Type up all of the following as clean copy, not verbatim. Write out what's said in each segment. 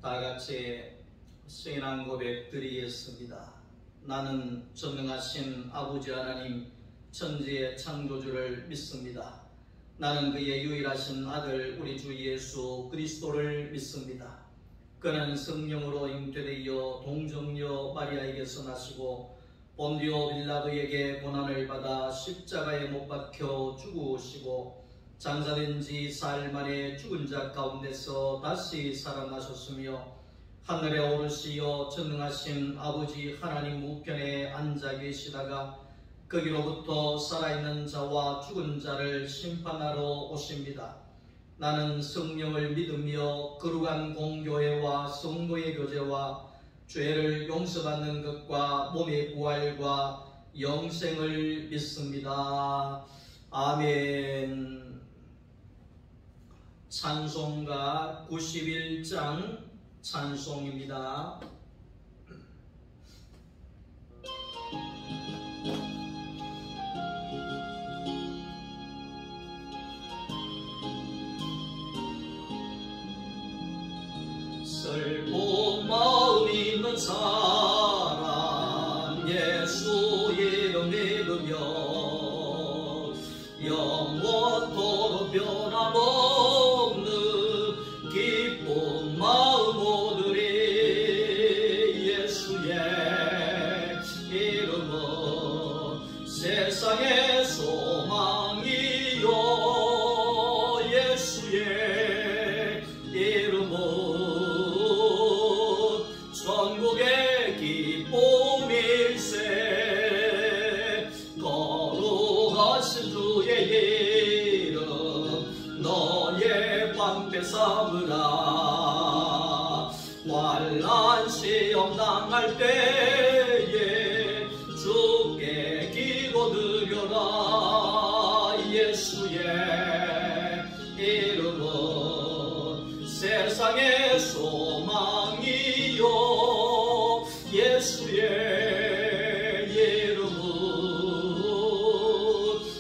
다 같이 신앙 고백 드리겠습니다. 나는 전능하신 아버지 하나님 천지의 창조주를 믿습니다. 나는 그의 유일하신 아들 우리 주 예수 그리스도를 믿습니다. 그는 성령으로 잉태되어 동정녀 마리아에게서 나시고 본디오 빌라도에게 고난을 받아 십자가에 못 박혀 죽으시고 장사된 지 사흘 만에 죽은 자 가운데서 다시 살아나셨으며 하늘에 오르시어 전능하신 아버지 하나님 우편에 앉아 계시다가 거기로부터 살아있는 자와 죽은 자를 심판하러 오십니다. 나는 성령을 믿으며 거룩한 공교회와 성도의 교제와 죄를 용서받는 것과 몸의 부활과 영생을 믿습니다. 아멘. 찬송가 91장 찬송입니다. 슬픈 마음 있는 사람 예수 이름 믿으며 영원토록 변함없는 기쁜 마음 얻으리. 예수의 이름은 세상의 소망이요 예수의 이름은 천국의 기쁨일세. 거룩하신 주의 이름 너의 방패 삼으라. 환난 시험 당할 때에 주께 기도드려라. 예수의 이름은 세상의 소망이요 예수의 이름은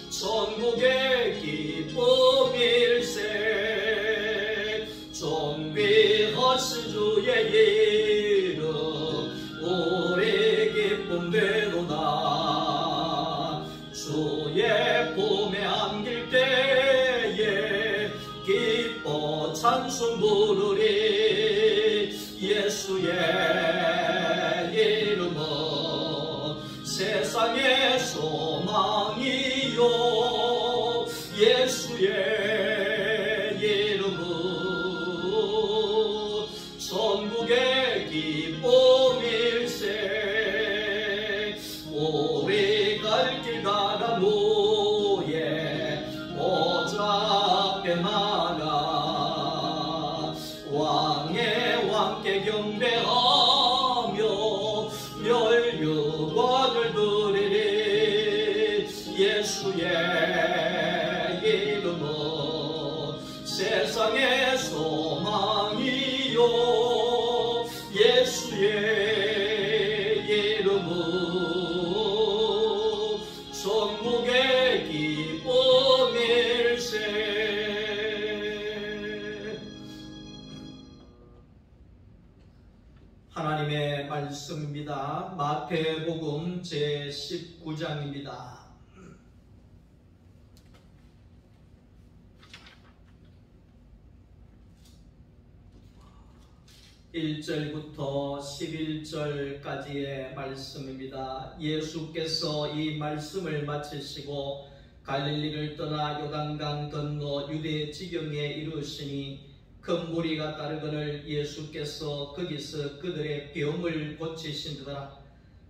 천국의 기쁨일세. 존귀하신 주의 이름 우리 기쁨 되도다. 주의 품에 안길 때에 기뻐 찬송 부르리. 예수의 이름은 세상의 소망이요 예수의 이름은 천국의 기쁨일세. 우리 갈 길 가라무에 보좌 나가 왕의 왕께 경배하며 멸류관을 드리리. 예수의 이름은 세상의 소망이요 예수의 이름은 천국의 기쁨일세. 하나님의 말씀입니다. 마태복음 제19장입니다. 1절부터 11절까지의 말씀입니다. 예수께서 이 말씀을 마치시고 갈릴리를 떠나 요단강 건너 유대 지경에 이르시니 큰 무리가 따르거늘 예수께서 거기서 그들의 병을 고치신지더라.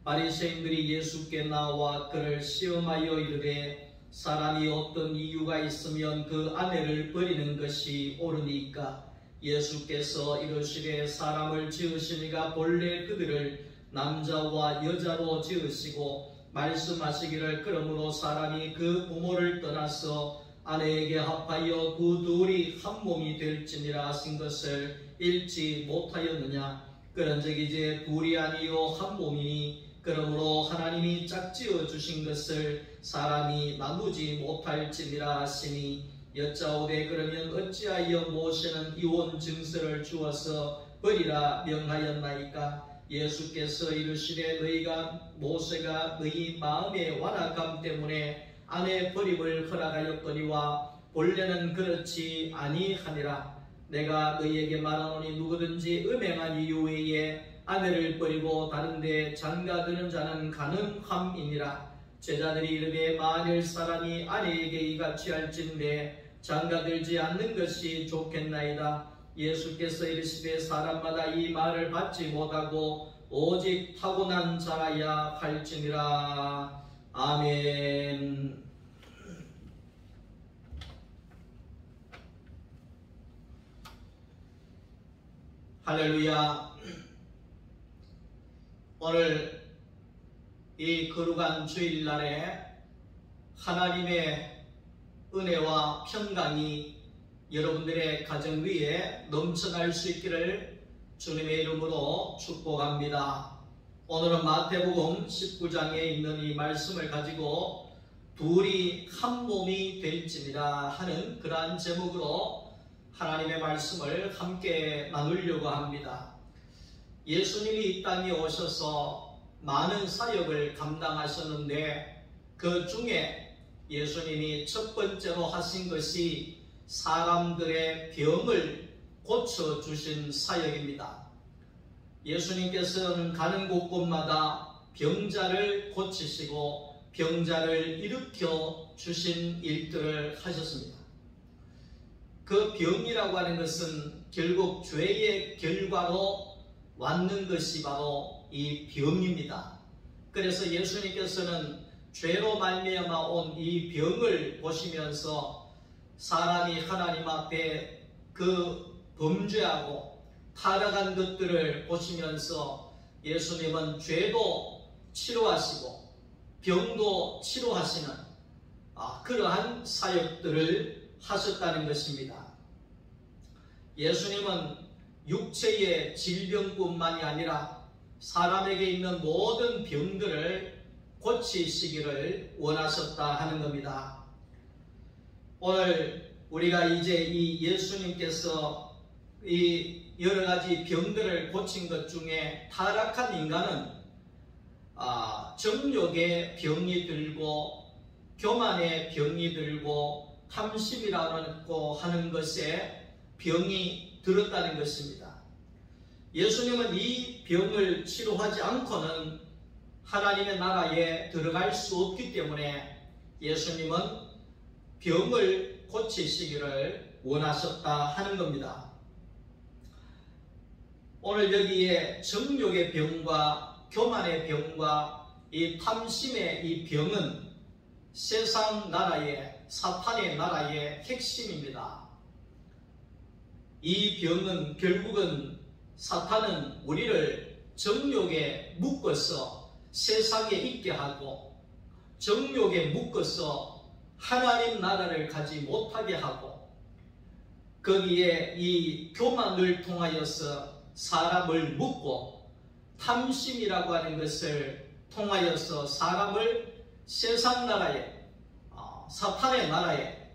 바리새인들이 예수께 나와 그를 시험하여 이르되 사람이 어떤 이유가 있으면 그 아내를 버리는 것이 옳으니까. 예수께서 이르시되 사람을 지으시니가 본래 그들을 남자와 여자로 지으시고 말씀하시기를 그러므로 사람이 그 부모를 떠나서 아내에게 합하여 그 둘이 한 몸이 될지니라 하신 것을 읽지 못하였느냐. 그런즉 이제 둘이 아니요 한 몸이니 그러므로 하나님이 짝지어 주신 것을 사람이 나누지 못할지니라 하시니 여짜오되 그러면 어찌하여 모세는 이혼 증서를 주어서 버리라 명하였나이까? 예수께서 이르시되 너희가 모세가 너희 마음의 완악함 때문에 아내 버림을 허락하였거니와 본래는 그렇지 아니하니라. 내가 너희에게 말하노니 누구든지 음행한 이유 외에 아내를 버리고 다른데 장가드는 자는 가능함이니라. 제자들이 이르되 만일 사람이 아내에게 이같이 할진대 장가들지 않는 것이 좋겠나이다. 예수께서 이르시되 사람마다 이 말을 받지 못하고 오직 타고난 자라야 할지니라. 아멘. 할렐루야. 오늘 이 거룩한 주일날에 하나님의 은혜와 평강이 여러분들의 가정 위에 넘쳐날 수 있기를 주님의 이름으로 축복합니다. 오늘은 마태복음 19장에 있는 이 말씀을 가지고 둘이 한 몸이 될지니라 하는 그러한 제목으로 하나님의 말씀을 함께 나누려고 합니다. 예수님이 이 땅에 오셔서 많은 사역을 감당하셨는데 그 중에 예수님이 첫 번째로 하신 것이 사람들의 병을 고쳐주신 사역입니다. 예수님께서는 가는 곳곳마다 병자를 고치시고 병자를 일으켜 주신 일들을 하셨습니다. 그 병이라고 하는 것은 결국 죄의 결과로 왔는 것이 바로 이 병입니다. 그래서 예수님께서는 죄로 말미암아 온 이 병을 보시면서 사람이 하나님 앞에 그 범죄하고 타락한 것들을 보시면서 예수님은 죄도 치료하시고 병도 치료하시는 그러한 사역들을 하셨다는 것입니다. 예수님은 육체의 질병뿐만이 아니라 사람에게 있는 모든 병들을 고치시기를 원하셨다 하는 겁니다. 오늘 우리가 이제 이 예수님께서 이 여러 가지 병들을 고친 것 중에 타락한 인간은 정욕의 병이 들고 교만의 병이 들고 탐심이라고 하는 것에 병이 들었다는 것입니다. 예수님은 이 병을 치료하지 않고는 하나님의 나라에 들어갈 수 없기 때문에 예수님은 병을 고치시기를 원하셨다 하는 겁니다. 오늘 여기에 정욕의 병과 교만의 병과 이 탐심의 이 병은 세상 나라의 사탄의 나라의 핵심입니다. 이 병은 결국은 사탄은 우리를 정욕에 묶어서 세상에 있게 하고 정욕에 묶어서 하나님 나라를 가지 못하게 하고 거기에 이 교만을 통하여서 사람을 묶고 탐심이라고 하는 것을 통하여서 사람을 세상 나라에 사탄의 나라에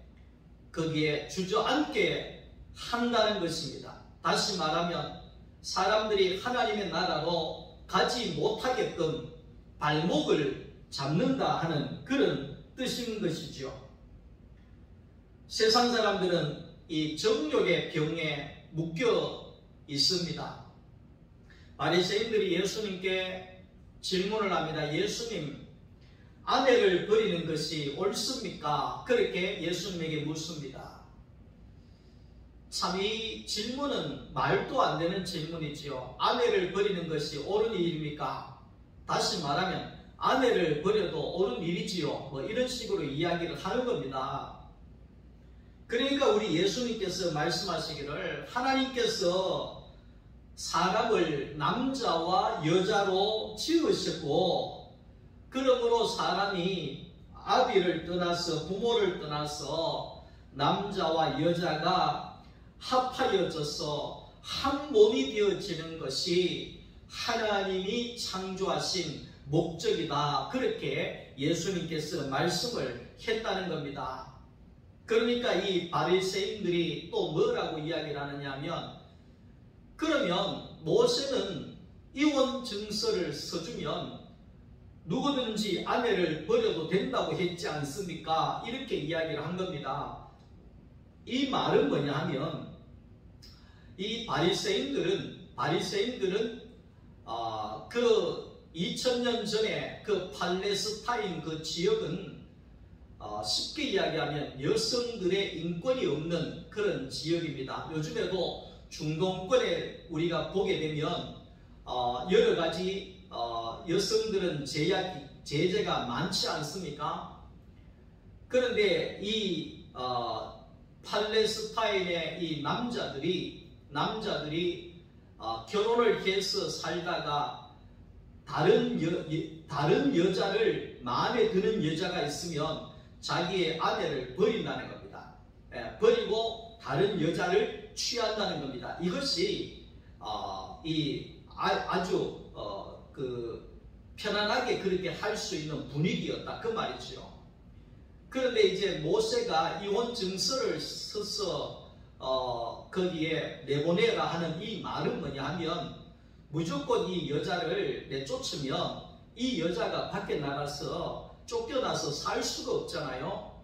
거기에 주저앉게 한다는 것입니다. 다시 말하면 사람들이 하나님의 나라로 가지 못하게끔 발목을 잡는다 하는 그런 뜻인 것이죠. 세상 사람들은 이 정욕의 병에 묶여 있습니다. 바리새인들이 예수님께 질문을 합니다. 예수님, 아내를 버리는 것이 옳습니까? 그렇게 예수님에게 묻습니다. 참 이 질문은 말도 안 되는 질문이지요. 아내를 버리는 것이 옳은 일입니까? 다시 말하면 아내를 버려도 옳은 일이지요. 이런 식으로 이야기를 하는 겁니다. 그러니까 우리 예수님께서 말씀하시기를 하나님께서 사람을 남자와 여자로 지으셨고 그러므로 사람이 아비를 떠나서 부모를 떠나서 남자와 여자가 합하여져서 한 몸이 되어지는 것이 하나님이 창조하신 목적이다. 그렇게 예수님께서 말씀을 했다는 겁니다. 그러니까 이 바리새인들이 또 뭐라고 이야기를 하느냐면, 그러면 모세는 이혼 증서를 써주면 누구든지 아내를 버려도 된다고 했지 않습니까? 이렇게 이야기를 한 겁니다. 이 말은 뭐냐 하면, 이 바리새인들은 그 2000년 전에 그 팔레스타인 그 지역은 쉽게 이야기하면 여성들의 인권이 없는 그런 지역입니다. 요즘에도 중동권에 우리가 보게 되면 여러 가지 여성들은 제재가 많지 않습니까? 그런데 이 팔레스타인의 이 남자들이 결혼을 해서 살다가 다른 여자를, 마음에 드는 여자가 있으면 자기의 아내를 버린다는 겁니다. 버리고 다른 여자를 취한다는 겁니다. 이것이 아주 편안하게 그렇게 할 수 있는 분위기였다, 그 말이죠. 그런데 이제 모세가 이혼 증서를 써서 거기에 내보내라 하는 이 말은 뭐냐 하면, 무조건 이 여자를 내쫓으면 이 여자가 밖에 나가서 쫓겨나서 살 수가 없잖아요.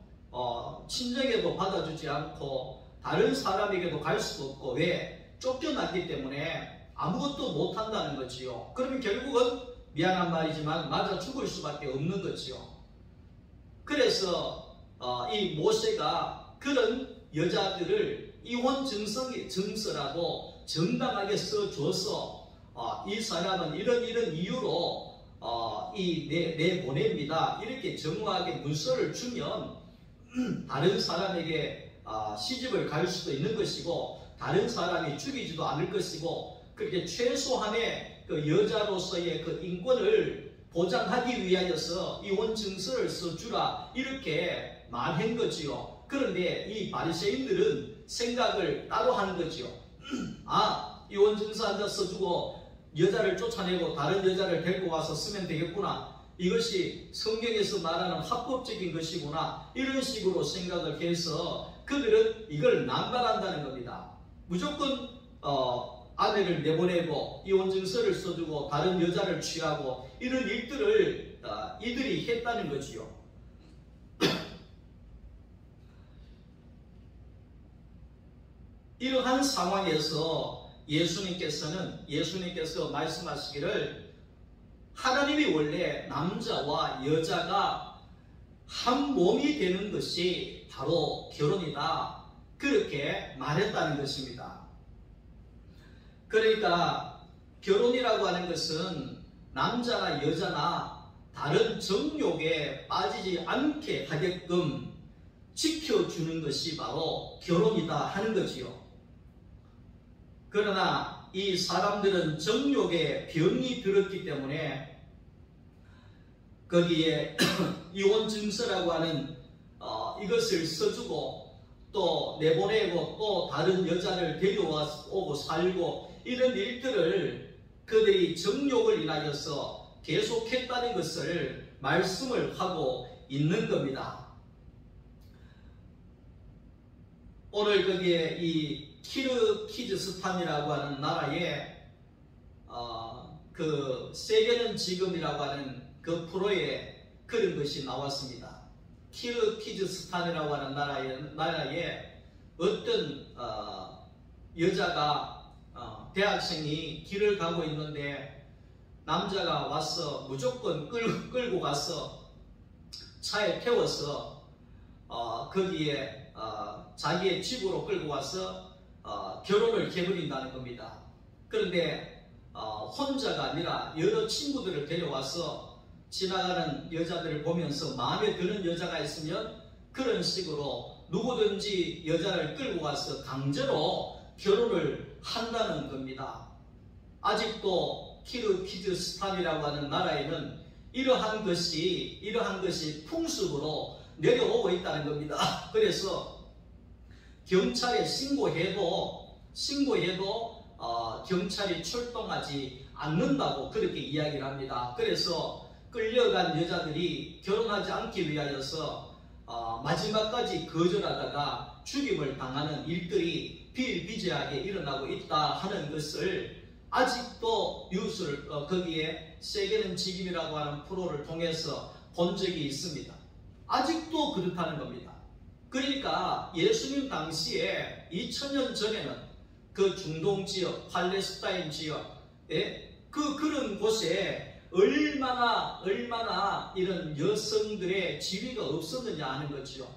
친정에도 받아주지 않고 다른 사람에게도 갈 수도 없고, 왜? 쫓겨났기 때문에 아무것도 못한다는 거지요. 그러면 결국은 미안한 말이지만 맞아 죽을 수밖에 없는 거지요. 그래서 이 모세가 그런 여자들을 이혼 증서라도 정당하게 써줘서 이 사람은 이런 이유로 내보냅니다, 이렇게 정확하게 문서를 주면 다른 사람에게 시집을 갈 수도 있는 것이고, 다른 사람이 죽이지도 않을 것이고, 그렇게 최소한의 그 여자로서의 그 인권을 보장하기 위하여서 이혼 증서를 써주라, 이렇게 말한 거지요. 그런데 이 바리새인들은 생각을 따로 하는 거지요. 이혼 증서 한 장 써주고 여자를 쫓아내고 다른 여자를 데리고 와서 쓰면 되겠구나, 이것이 성경에서 말하는 합법적인 것이구나, 이런 식으로 생각을 해서 그들은 이걸 남발한다는 겁니다. 무조건 아내를 내보내고 이혼 증서를 써주고 다른 여자를 취하고 이런 일들을 이들이 했다는 거지요. 이러한 상황에서 예수님께서 말씀하시기를, 하나님이 원래 남자와 여자가 한 몸이 되는 것이 바로 결혼이다, 그렇게 말했다는 것입니다. 그러니까 결혼이라고 하는 것은 남자나 여자나 다른 정욕에 빠지지 않게 하게끔 지켜주는 것이 바로 결혼이다 하는 거지요. 그러나 이 사람들은 정욕에 병이 들었기 때문에 거기에 이혼 증서라고 하는 이것을 써주고 또 내보내고 또 다른 여자를 데려오고 살고 이런 일들을 그들이 정욕을 인하여서 계속했다는 것을 말씀을 하고 있는 겁니다. 오늘 거기에 이 키르기즈스탄이라고 하는 나라에 그 세계는 지금이라고 하는 그 프로에 그런 것이 나왔습니다. 키르기즈스탄이라고 하는 나라에 어떤 여자가 대학생이 길을 가고 있는데 남자가 와서 무조건 끌고 가서 차에 태워서 거기에 자기의 집으로 끌고 와서 결혼을 해버린다는 겁니다. 그런데 혼자가 아니라 여러 친구들을 데려와서 지나가는 여자들을 보면서 마음에 드는 여자가 있으면 그런 식으로 누구든지 여자를 끌고 와서 강제로 결혼을 한다는 겁니다. 아직도 키르기즈스탄이라고 하는 나라에는 이러한 것이 풍습으로 내려오고 있다는 겁니다. 그래서 경찰에 신고해도 경찰이 출동하지 않는다고 그렇게 이야기를 합니다. 그래서 끌려간 여자들이 결혼하지 않기 위하여서 마지막까지 거절하다가 죽임을 당하는 일들이 비일비재하게 일어나고 있다 하는 것을 아직도 뉴스를 거기에 세계는 지금이라고 하는 프로를 통해서 본 적이 있습니다. 아직도 그렇다는 겁니다. 그러니까 예수님 당시에 2000년 전에는 그 중동 지역, 팔레스타인 지역에 그런 곳에 얼마나 이런 여성들의 지위가 없었느냐 하는 거죠.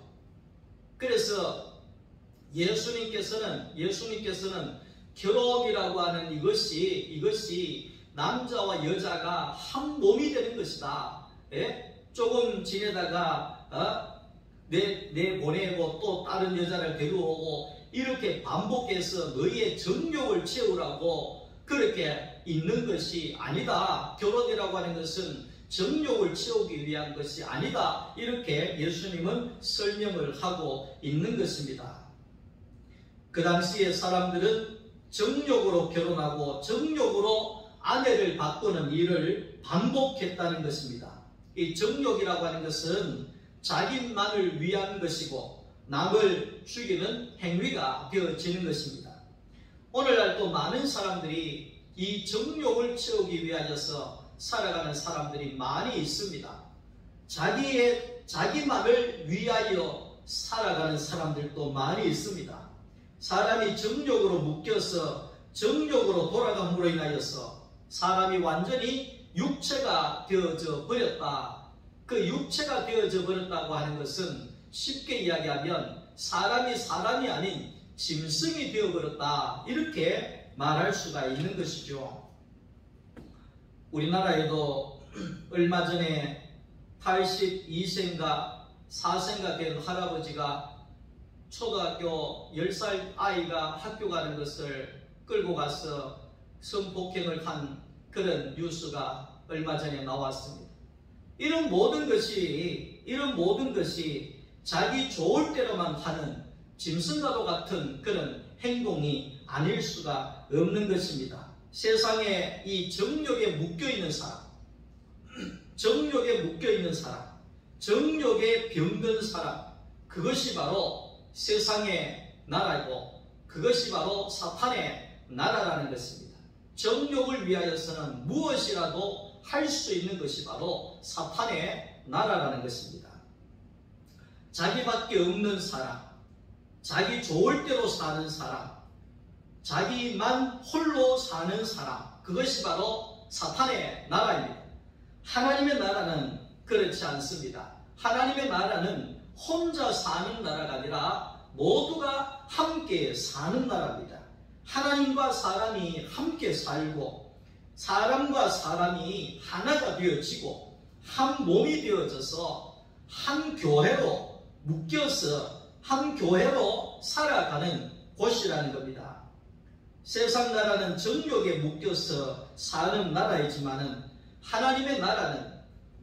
그래서 예수님께서는 결혼이라고 하는 이것이 남자와 여자가 한 몸이 되는 것이다. 조금 지내다가 내보내고 또 다른 여자를 데려오고 이렇게 반복해서 너희의 정욕을 채우라고 그렇게 있는 것이 아니다. 결혼이라고 하는 것은 정욕을 채우기 위한 것이 아니다. 이렇게 예수님은 설명을 하고 있는 것입니다. 그 당시에 사람들은 정욕으로 결혼하고 정욕으로 아내를 바꾸는 일을 반복했다는 것입니다. 이 정욕이라고 하는 것은 자기만을 위한 것이고 남을 죽이는 행위가 되어지는 것입니다. 오늘날 또 많은 사람들이 이 정욕을 채우기 위하여서 살아가는 사람들이 많이 있습니다. 자기만을 위하여 살아가는 사람들도 많이 있습니다. 사람이 정욕으로 묶여서 정욕으로 돌아감으로 인하여서 사람이 완전히 육체가 되어져 버렸다. 그 육체가 되어져 버렸다고 하는 것은 쉽게 이야기하면 사람이 아닌 짐승이 되어버렸다. 이렇게 말할 수가 있는 것이죠. 우리나라에도 얼마 전에 82세인가 4세인가 된 할아버지가 초등학교 10살 아이가 학교 가는 것을 끌고 가서 성폭행을 한 그런 뉴스가 얼마 전에 나왔습니다. 이런 모든 것이 자기 좋을 대로만 하는 짐승과도 같은 그런 행동이 아닐 수가 없는 것입니다. 세상에 이 정욕에 묶여있는 사람, 정욕에 병든 사람, 그것이 바로 세상의 나라고 그것이 바로 사탄의 나라라는 것입니다. 정욕을 위하여서는 무엇이라도 할 수 있는 것이 바로 사탄의 나라라는 것입니다. 자기밖에 없는 사람, 자기 좋을 대로 사는 사람, 자기만 홀로 사는 사람, 그것이 바로 사탄의 나라입니다. 하나님의 나라는 그렇지 않습니다. 하나님의 나라는 혼자 사는 나라가 아니라 모두가 함께 사는 나라입니다. 하나님과 사람이 함께 살고 사람과 사람이 하나가 되어지고 한 몸이 되어져서 한 교회로 묶여서 한 교회로 살아가는 곳이라는 겁니다. 세상 나라는 정욕에 묶여서 사는 나라이지만은 하나님의 나라는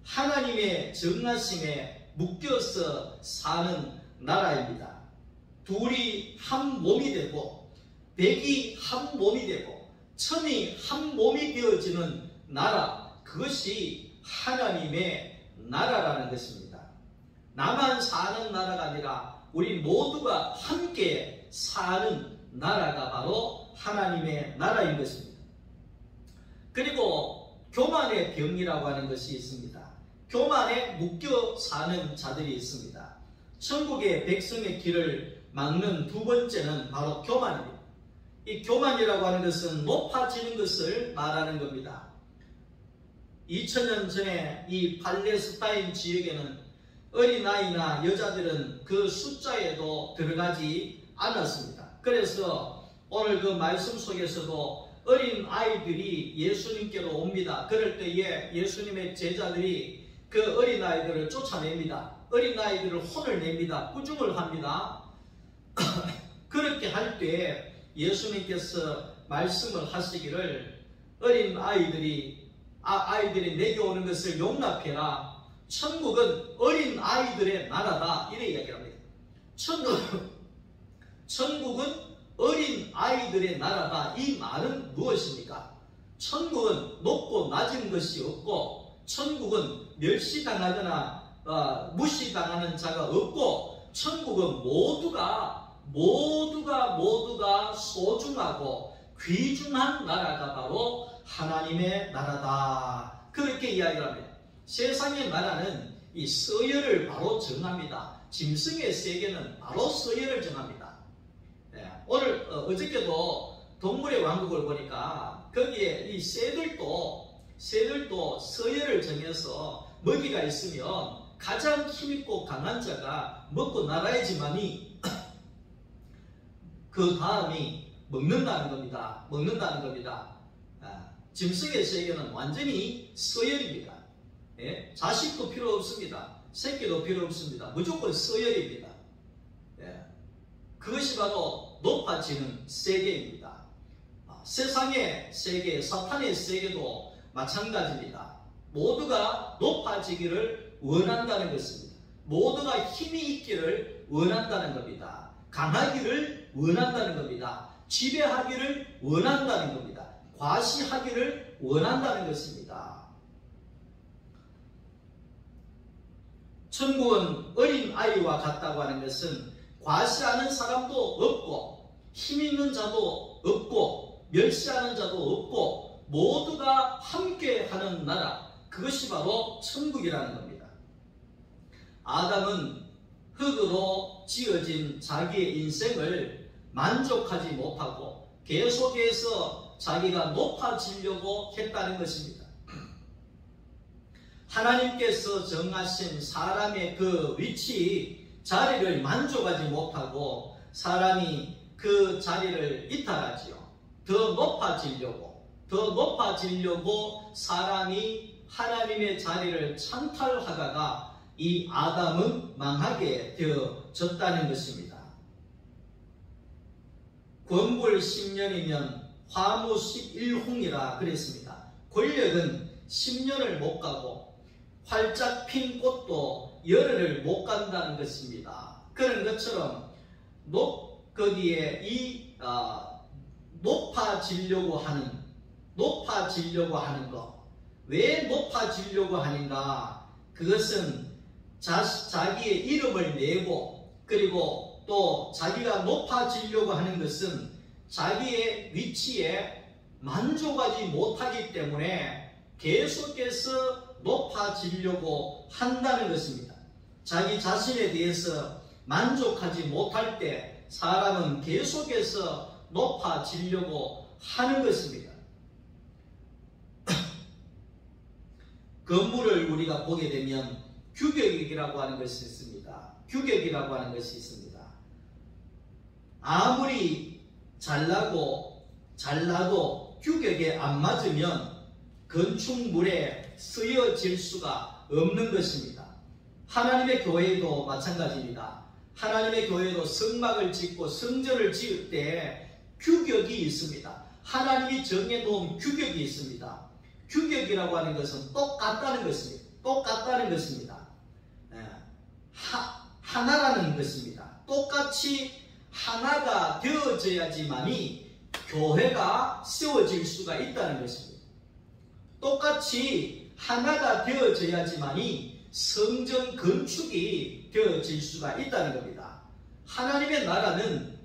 하나님의 정하심에 묶여서 사는 나라입니다. 둘이 한 몸이 되고 백이 한 몸이 되고 천이 한 몸이 되어지는 나라, 그것이 하나님의 나라라는 것입니다. 나만 사는 나라가 아니라 우리 모두가 함께 사는 나라가 바로 하나님의 나라인 것입니다. 그리고 교만의 병이라고 하는 것이 있습니다. 교만에 묶여 사는 자들이 있습니다. 천국의 백성의 길을 막는 두 번째는 바로 교만입니다. 이 교만이라고 하는 것은 높아지는 것을 말하는 겁니다. 2000년 전에 이 팔레스타인 지역에는 어린아이나 여자들은 그 숫자에도 들어가지 않았습니다. 그래서 오늘 그 말씀 속에서도 어린 아이들이 예수님께로 옵니다. 그럴 때에 예수님의 제자들이 그 어린 아이들을 쫓아냅니다. 어린 아이들을 혼을 냅니다. 꾸중을 합니다. 그렇게 할 때 예수님께서 말씀을 하시기를 어린 아이들이 내게 오는 것을 용납해라. 천국은 어린 아이들의 나라다. 이래 이야기합니다. 천국은 어린 아이들의 나라다. 이 말은 무엇입니까? 천국은 높고 낮은 것이 없고 천국은 멸시당하거나 무시당하는 자가 없고 천국은 모두가 소중하고 귀중한 나라가 바로 하나님의 나라다. 그렇게 이야기를 합니다. 세상의 나라는 이 서열을 바로 정합니다. 짐승의 세계는 바로 서열을 정합니다. 오늘 어저께도 동물의 왕국을 보니까 거기에 이 새들도 서열을 정해서 먹이가 있으면 가장 힘있고 강한 자가 먹고 나가야지만이 그 다음이 먹는다는 겁니다. 짐승의 세계는 완전히 서열입니다. 자식도 필요 없습니다. 새끼도 필요 없습니다. 무조건 서열입니다. 그것이 바로 높아지는 세계입니다. 세상의 세계, 사탄의 세계도 마찬가지입니다. 모두가 높아지기를 원한다는 것입니다. 모두가 힘이 있기를 원한다는 겁니다. 강하기를 원한다는 겁니다. 지배하기를 원한다는 겁니다. 과시하기를 원한다는 것입니다. 천국은 어린 아이와 같다고 하는 것은 과시하는 사람도 없고 힘 있는 자도 없고 멸시하는 자도 없고 모두가 함께하는 나라, 그것이 바로 천국이라는 겁니다. 아담은 흙으로 지어진 자기의 인생을 만족하지 못하고 계속해서 자기가 높아지려고 했다는 것입니다. 하나님께서 정하신 사람의 그 위치, 자리를 만족하지 못하고 사람이 그 자리를 이탈하지요. 더 높아지려고 사람이 하나님의 자리를 찬탈하다가 이 아담은 망하게 되어졌다는 것입니다. 권불 10년이면 화무 11홍이라 그랬습니다. 권력은 10년을 못 가고 활짝 핀 꽃도 열흘을 못 간다는 것입니다. 그런 것처럼 거기에 이 높아지려고 하는 것, 왜 높아지려고 하는가? 그것은 자기의 이름을 내고, 그리고 또 자기가 높아지려고 하는 것은 자기의 위치에 만족하지 못하기 때문에 계속해서 높아지려고 한다는 것입니다. 자기 자신에 대해서 만족하지 못할 때 사람은 계속해서 높아지려고 하는 것입니다. 건물을 우리가 보게 되면 규격이라고 하는 것이 있습니다. 아무리 잘나도 규격에 안 맞으면 건축물에 쓰여질 수가 없는 것입니다. 하나님의 교회도 마찬가지입니다. 하나님의 교회도 성막을 짓고 성전을 지을 때 규격이 있습니다. 하나님이 정해놓은 규격이 있습니다. 규격이라고 하는 것은 똑같다는 것입니다. 하나라는 것입니다. 똑같이 하나가 되어져야지만이 교회가 세워질 수가 있다는 것입니다. 똑같이 하나가 되어져야지만이 성전 건축이 되어질 수가 있다는 겁니다. 하나님의 나라는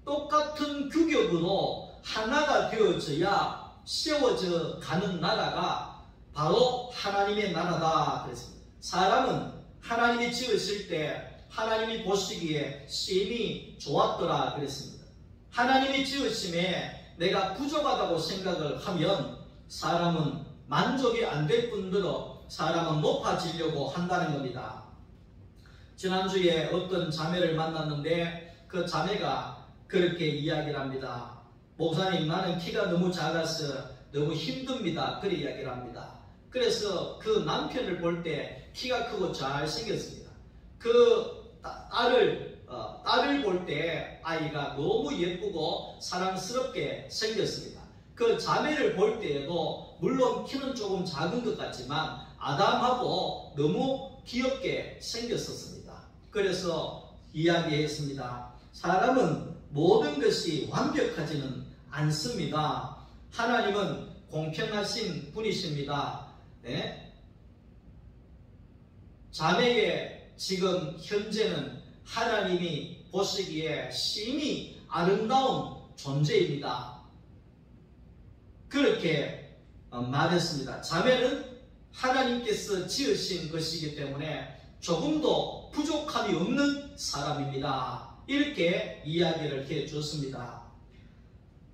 똑같은 규격으로 하나가 되어져야 세워져 가는 나라가 바로 하나님의 나라다 그랬습니다. 사람은 하나님이 지으실 때 하나님이 보시기에 심히 좋았더라 그랬습니다. 하나님이 지으심에 내가 부족하다고 생각을 하면 사람은 만족이 안 될 뿐더러 사람은 높아지려고 한다는 겁니다. 지난주에 어떤 자매를 만났는데 그 자매가 그렇게 이야기를 합니다. 목사님, 나는 키가 너무 작아서 너무 힘듭니다. 그렇게 이야기를 합니다. 그래서 그 남편을 볼 때 키가 크고 잘생겼습니다. 그 딸을 볼 때 아이가 너무 예쁘고 사랑스럽게 생겼습니다. 그 자매를 볼 때에도 물론 키는 조금 작은 것 같지만 아담하고 너무 귀엽게 생겼었습니다. 그래서 이야기했습니다. 사람은 모든 것이 완벽하지는 않습니다. 하나님은 공평하신 분이십니다. 네? 자매의 지금 현재는 하나님이 보시기에 심히 아름다운 존재입니다. 그렇게 말했습니다. 자매는 하나님께서 지으신 것이기 때문에 조금도 부족함이 없는 사람입니다. 이렇게 이야기를 해 줬습니다.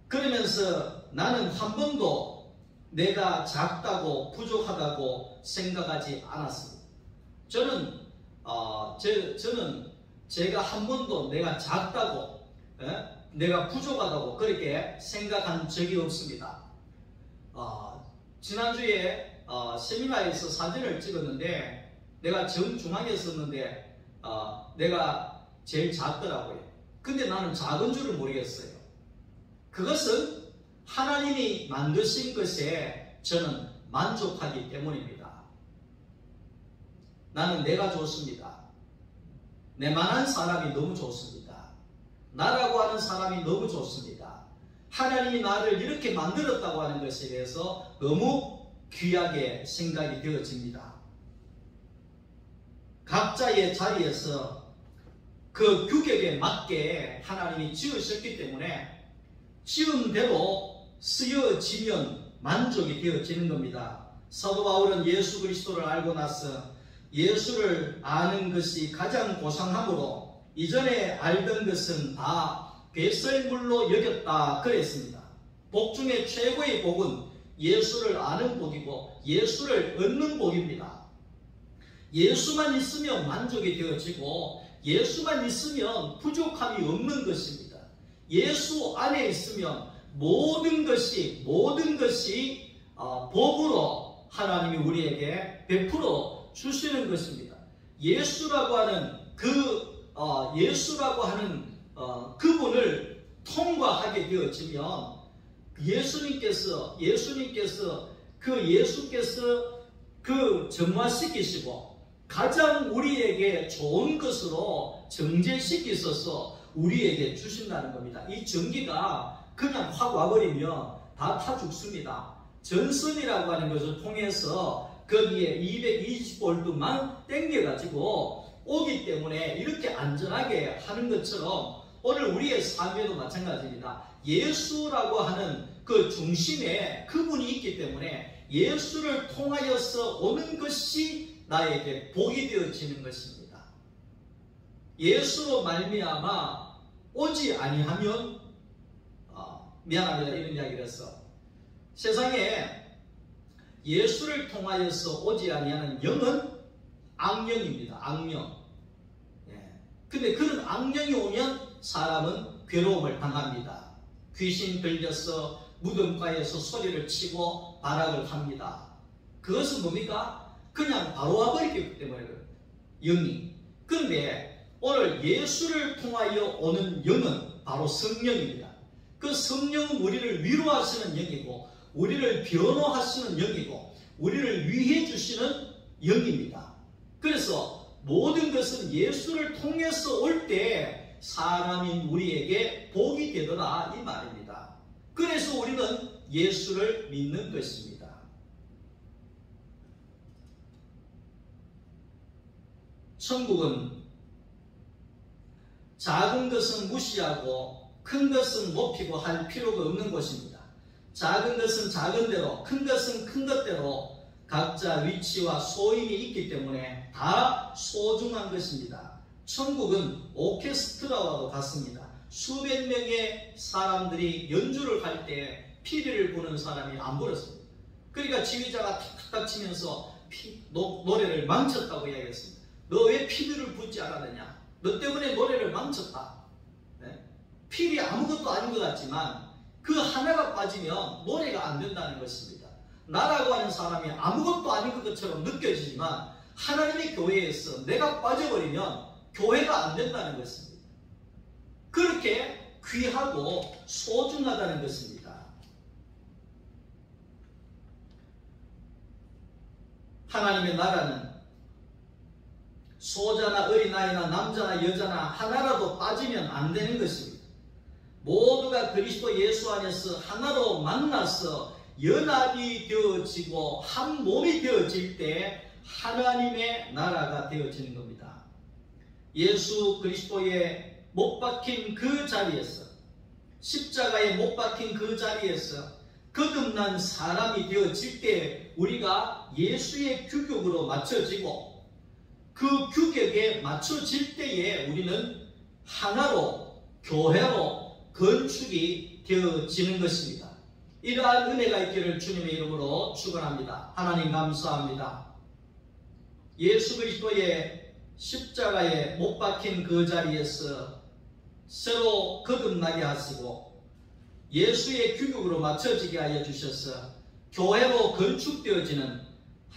그러면서 나는 한 번도 내가 작다고 부족하다고 생각하지 않았습니다. 저는 제가 한 번도 내가 작다고 내가 부족하다고 그렇게 생각한 적이 없습니다. 지난주에 세미나에서 사진을 찍었는데 내가 정중앙에 있었는데 내가 제일 작더라고요. 근데 나는 작은 줄을 모르겠어요. 그것은 하나님이 만드신 것에 저는 만족하기 때문입니다. 나는 내가 좋습니다. 내만한 사람이 너무 좋습니다. 나라고 하는 사람이 너무 좋습니다. 하나님이 나를 이렇게 만들었다고 하는 것에 대해서 너무 귀하게 생각이 되어집니다. 각자의 자리에서 그 규격에 맞게 하나님이 지으셨기 때문에 지은 대로 쓰여지면 만족이 되어지는 겁니다. 사도 바울은 예수 그리스도를 알고 나서 예수를 아는 것이 가장 고상함으로 이전에 알던 것은 다 배설물로 여겼다 그랬습니다. 복 중에 최고의 복은 예수를 아는 복이고 예수를 얻는 복입니다. 예수만 있으면 만족이 되어지고 예수만 있으면 부족함이 없는 것입니다. 예수 안에 있으면 모든 것이 복으로 하나님이 우리에게 베풀어 주시는 것입니다. 예수라고 하는 그분을 통과하게 되어지면 예수님께서 정화시키시고 가장 우리에게 좋은 것으로 정제시키셔서 우리에게 주신다는 겁니다. 이 전기가 그냥 확 와버리면 다 타 죽습니다. 전선이라고 하는 것을 통해서 거기에 220V만 땡겨가지고 오기 때문에 이렇게 안전하게 하는 것처럼 오늘 우리의 삶에도 마찬가지입니다. 예수라고 하는 그 중심에 그분이 있기 때문에 예수를 통하여서 오는 것이 나에게 복이 되어지는 것입니다. 예수로 말미암아 오지 아니하면 미안합니다. 이런 이야기를 해서 세상에 예수를 통하여서 오지 아니하는 영은 악령입니다. 악령. 근데 그런 악령이 오면 사람은 괴로움을 당합니다. 귀신 들려서 무덤가에서 소리를 치고 발악을 합니다. 그것은 뭡니까? 그냥 바로 와버리기 때문에 영이. 그런데 오늘 예수를 통하여 오는 영은 바로 성령입니다. 그 성령은 우리를 위로하시는 영이고 우리를 변호하시는 영이고 우리를 위해 주시는 영입니다. 그래서 모든 것은 예수를 통해서 올 때 사람인 우리에게 복이 되더라 이 말입니다. 그래서 우리는 예수를 믿는 것입니다. 천국은 작은 것은 무시하고 큰 것은 높이고 할 필요가 없는 곳입니다. 작은 것은 작은 대로, 큰 것은 큰 것대로 각자 위치와 소임이 있기 때문에 다 소중한 것입니다. 천국은 오케스트라와도 같습니다. 수백 명의 사람들이 연주를 할 때 피리를 부는 사람이 안 불었습니다. 그러니까 지휘자가 탁탁탁 치면서 노래를 망쳤다고 이야기했습니다. 너 왜 피리를 붓지 않았느냐? 너 때문에 노래를 망쳤다. 필이 아무것도 아닌 것 같지만 그 하나가 빠지면 노래가 안 된다는 것입니다. 나라고 하는 사람이 아무것도 아닌 것처럼 느껴지지만 하나님의 교회에서 내가 빠져버리면 교회가 안 된다는 것입니다. 그렇게 귀하고 소중하다는 것입니다. 하나님의 나라는 소자나 어린아이나 남자나 여자나 하나라도 빠지면 안 되는 것입니다. 모두가 그리스도 예수 안에서 하나로 만나서 연합이 되어지고 한 몸이 되어질 때 하나님의 나라가 되어지는 겁니다. 예수 그리스도의 못 박힌 그 자리에서, 십자가에 못 박힌 그 자리에서 거듭난 사람이 되어질 때 우리가 예수의 규격으로 맞춰지고, 그 규격에 맞춰질 때에 우리는 하나로, 교회로 건축이 되어지는 것입니다. 이러한 은혜가 있기를 주님의 이름으로 축원합니다. 하나님 감사합니다. 예수 그리스도의 십자가에 못 박힌 그 자리에서 새로 거듭나게 하시고 예수의 규격으로 맞춰지게 하여 주셔서 교회로 건축되어지는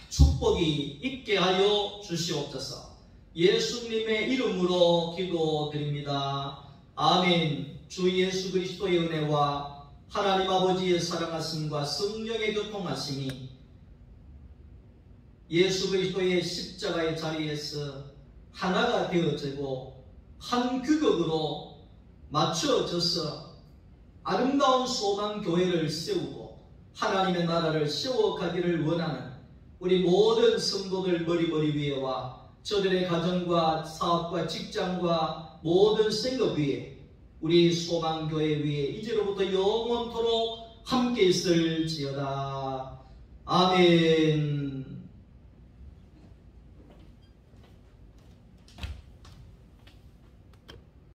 축복이 있게 하여 주시옵소서. 예수님의 이름으로 기도드립니다. 아멘. 주 예수 그리스도의 은혜와 하나님 아버지의 사랑하심과 성령의 교통하심이 예수 그리스도의 십자가의 자리에서 하나가 되어지고 한 규격으로 맞춰져서 아름다운 소망 교회를 세우고 하나님의 나라를 세워가기를 원하는 우리 모든 성도들 머리 위에와 저들의 가정과 사업과 직장과 모든 생업 위에, 우리 소망교회 위에 이제로부터 영원토록 함께 있을지어다. 아멘.